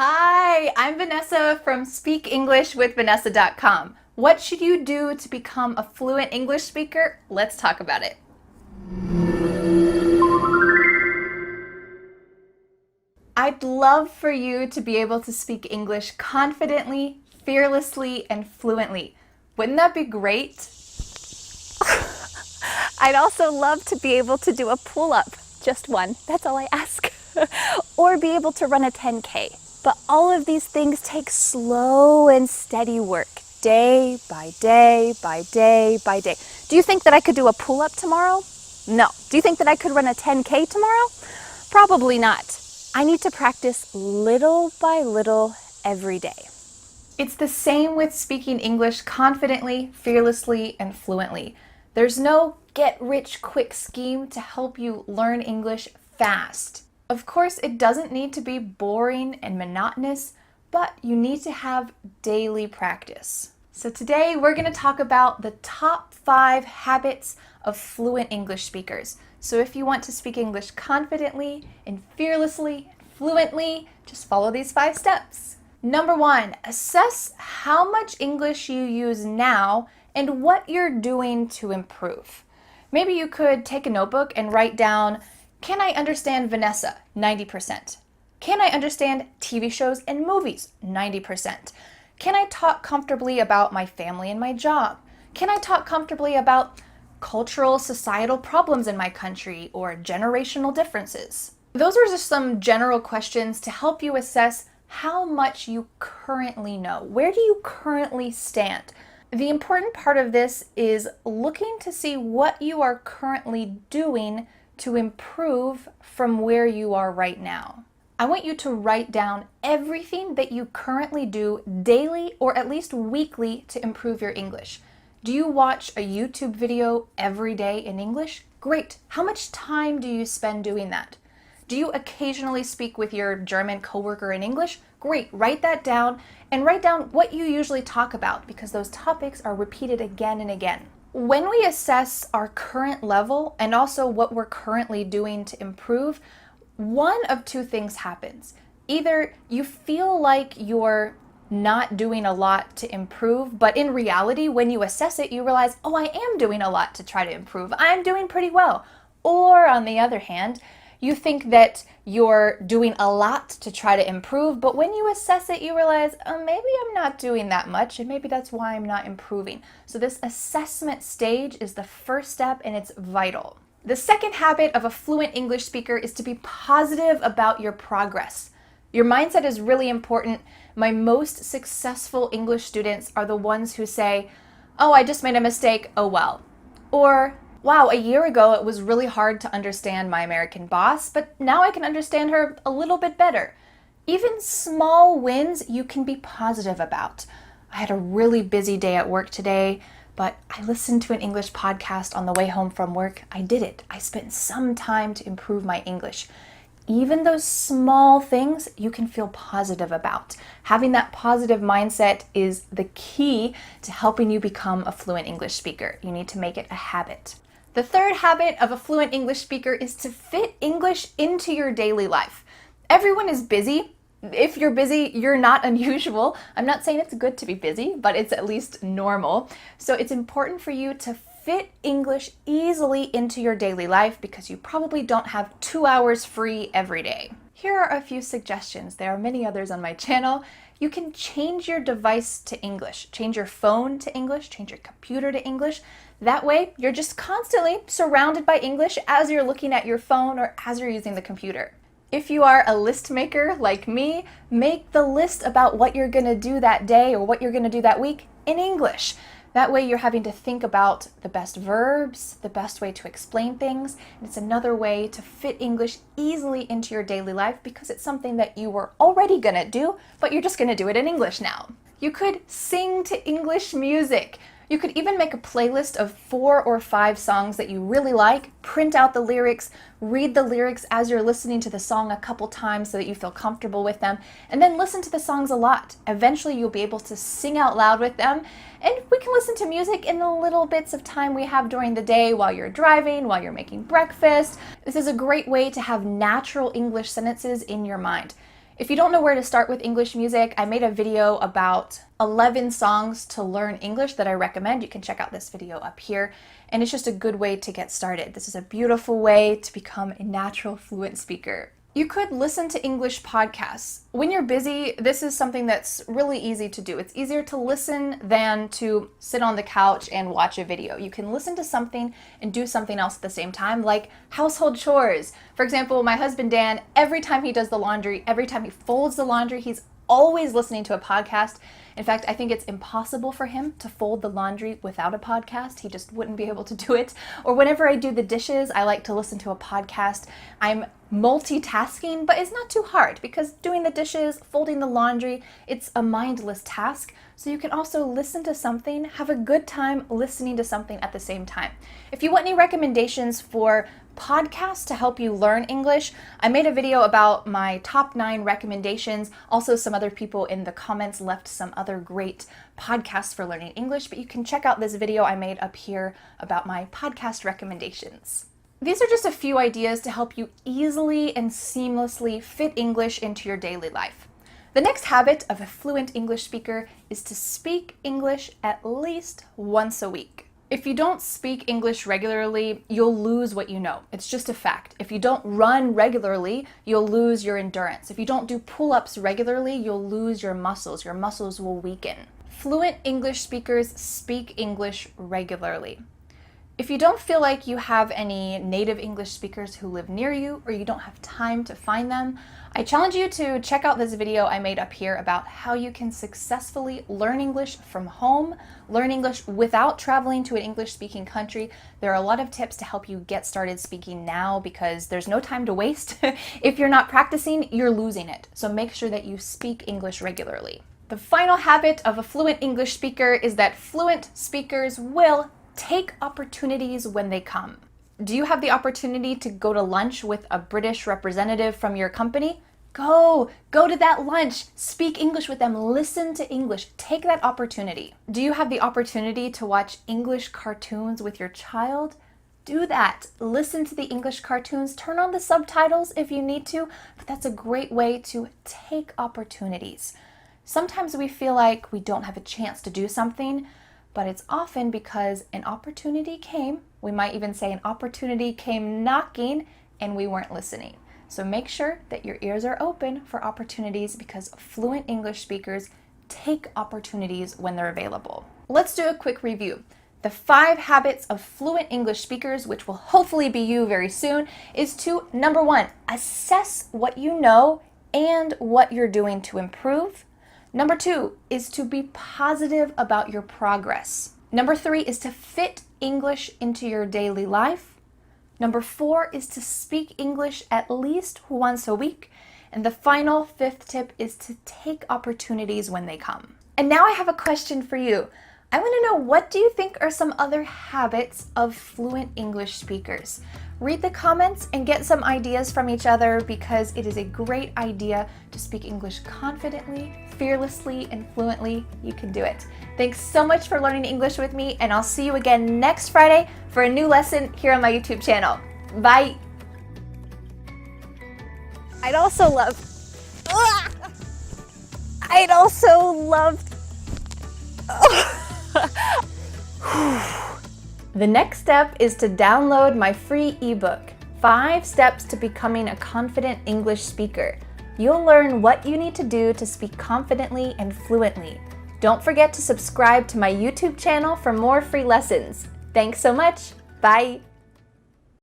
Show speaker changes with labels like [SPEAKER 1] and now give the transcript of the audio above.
[SPEAKER 1] Hi, I'm Vanessa from speakenglishwithvanessa.com. What should you do to become a fluent English speaker? Let's talk about it. I'd love for you to be able to speak English confidently, fearlessly, and fluently. Wouldn't that be great?
[SPEAKER 2] I'd also love to be able to do a pull-up, just one, that's all I ask, or be able to run a 10K. But all of these things take slow and steady work, day by day by day by day. Do you think that I could do a pull-up tomorrow? No. Do you think that I could run a 10K tomorrow? Probably not. I need to practice little by little every day.
[SPEAKER 1] It's the same with speaking English confidently, fearlessly, and fluently. There's no get-rich-quick scheme to help you learn English fast. Of course, it doesn't need to be boring and monotonous, but you need to have daily practice. So today we're going to talk about the top 5 habits of fluent English speakers. So if you want to speak English confidently and fearlessly, and fluently, just follow these 5 steps. Number 1, assess how much English you use now and what you're doing to improve. Maybe you could take a notebook and write down, can I understand Vanessa? 90%. Can I understand TV shows and movies? 90%. Can I talk comfortably about my family and my job? Can I talk comfortably about cultural, societal problems in my country or generational differences? Those are just some general questions to help you assess how much you currently know. Where do you currently stand? The important part of this is looking to see what you are currently doing to improve from where you are right now. I want you to write down everything that you currently do daily or at least weekly to improve your English. Do you watch a YouTube video every day in English? Great. How much time do you spend doing that? Do you occasionally speak with your German coworker in English? Great. Write that down and write down what you usually talk about because those topics are repeated again and again. When we assess our current level and also what we're currently doing to improve, one of two things happens. Either you feel like you're not doing a lot to improve, but in reality, when you assess it, you realize, oh, I am doing a lot to try to improve. I'm doing pretty well. Or on the other hand, you think that you're doing a lot to try to improve, but when you assess it, you realize, oh, maybe I'm not doing that much, and maybe that's why I'm not improving. So this assessment stage is the first step, and it's vital. The second habit of a fluent English speaker is to be positive about your progress. Your mindset is really important. My most successful English students are the ones who say, oh, I just made a mistake, oh well. Or, wow, a year ago it was really hard to understand my American boss, but now I can understand her a little bit better. Even small wins you can be positive about. I had a really busy day at work today, but I listened to an English podcast on the way home from work. I did it. I spent some time to improve my English. Even those small things you can feel positive about. Having that positive mindset is the key to helping you become a fluent English speaker. You need to make it a habit. The third habit of a fluent English speaker is to fit English into your daily life. Everyone is busy. If you're busy, you're not unusual. I'm not saying it's good to be busy, but it's at least normal. So it's important for you to fit English easily into your daily life because you probably don't have 2 hours free every day. Here are a few suggestions. There are many others on my channel. You can change your device to English. Change your phone to English, change your computer to English. That way, you're just constantly surrounded by English as you're looking at your phone or as you're using the computer. If you are a list maker like me, make the list about what you're going to do that day or what you're going to do that week in English. That way you're having to think about the best verbs, the best way to explain things. It's another way to fit English easily into your daily life because it's something that you were already going to do, but you're just going to do it in English now. You could sing to English music. You could even make a playlist of 4 or 5 songs that you really like, print out the lyrics, read the lyrics as you're listening to the song a couple times so that you feel comfortable with them, and then listen to the songs a lot. Eventually you'll be able to sing out loud with them, and we can listen to music in the little bits of time we have during the day while you're driving, while you're making breakfast. This is a great way to have natural English sentences in your mind. If you don't know where to start with English music, I made a video about 11 songs to learn English that I recommend. You can check out this video up here, and it's just a good way to get started. This is a beautiful way to become a natural fluent speaker. You could listen to English podcasts. When you're busy, this is something that's really easy to do. It's easier to listen than to sit on the couch and watch a video. You can listen to something and do something else at the same time, like household chores. For example, my husband Dan, every time he does the laundry, every time he folds the laundry, he's always listening to a podcast. In fact, I think it's impossible for him to fold the laundry without a podcast. He just wouldn't be able to do it. Or whenever I do the dishes, I like to listen to a podcast. I'm multitasking, but it's not too hard because doing the dishes, folding the laundry, it's a mindless task. So you can also listen to something, have a good time listening to something at the same time. If you want any recommendations for podcasts to help you learn English, I made a video about my top 9 recommendations. Also, some other people in the comments left some other great podcasts for learning English, but you can check out this video I made up here about my podcast recommendations. These are just a few ideas to help you easily and seamlessly fit English into your daily life. The next habit of a fluent English speaker is to speak English at least once a week. If you don't speak English regularly, you'll lose what you know. It's just a fact. If you don't run regularly, you'll lose your endurance. If you don't do pull-ups regularly, you'll lose your muscles. Your muscles will weaken. Fluent English speakers speak English regularly. If you don't feel like you have any native English speakers who live near you, or you don't have time to find them, I challenge you to check out this video I made up here about how you can successfully learn English from home, learn English without traveling to an English-speaking country. There are a lot of tips to help you get started speaking now because there's no time to waste. If you're not practicing, you're losing it. So make sure that you speak English regularly. The final habit of a fluent English speaker is that fluent speakers will take opportunities when they come. Do you have the opportunity to go to lunch with a British representative from your company? Go to that lunch, speak English with them, listen to English, take that opportunity. Do you have the opportunity to watch English cartoons with your child? Do that. Listen to the English cartoons, turn on the subtitles if you need to, but that's a great way to take opportunities. Sometimes we feel like we don't have a chance to do something, but it's often because an opportunity came. We might even say an opportunity came knocking and we weren't listening. So make sure that your ears are open for opportunities because fluent English speakers take opportunities when they're available. Let's do a quick review. The 5 habits of fluent English speakers, which will hopefully be you very soon, is to, number 1, assess what you know and what you're doing to improve. Number 2 is to be positive about your progress. Number 3 is to fit English into your daily life. Number 4 is to speak English at least once a week. And the final 5th tip is to take opportunities when they come. And now I have a question for you. I want to know, what do you think are some other habits of fluent English speakers? Read the comments and get some ideas from each other because it is a great idea to speak English confidently, fearlessly, and fluently. You can do it. Thanks so much for learning English with me, and I'll see you again next Friday for a new lesson here on my YouTube channel. Bye!
[SPEAKER 2] I'd also love
[SPEAKER 1] The next step is to download my free ebook, 5 Steps to Becoming a Confident English Speaker. You'll learn what you need to do to speak confidently and fluently. Don't forget to subscribe to my YouTube channel for more free lessons. Thanks so much. Bye.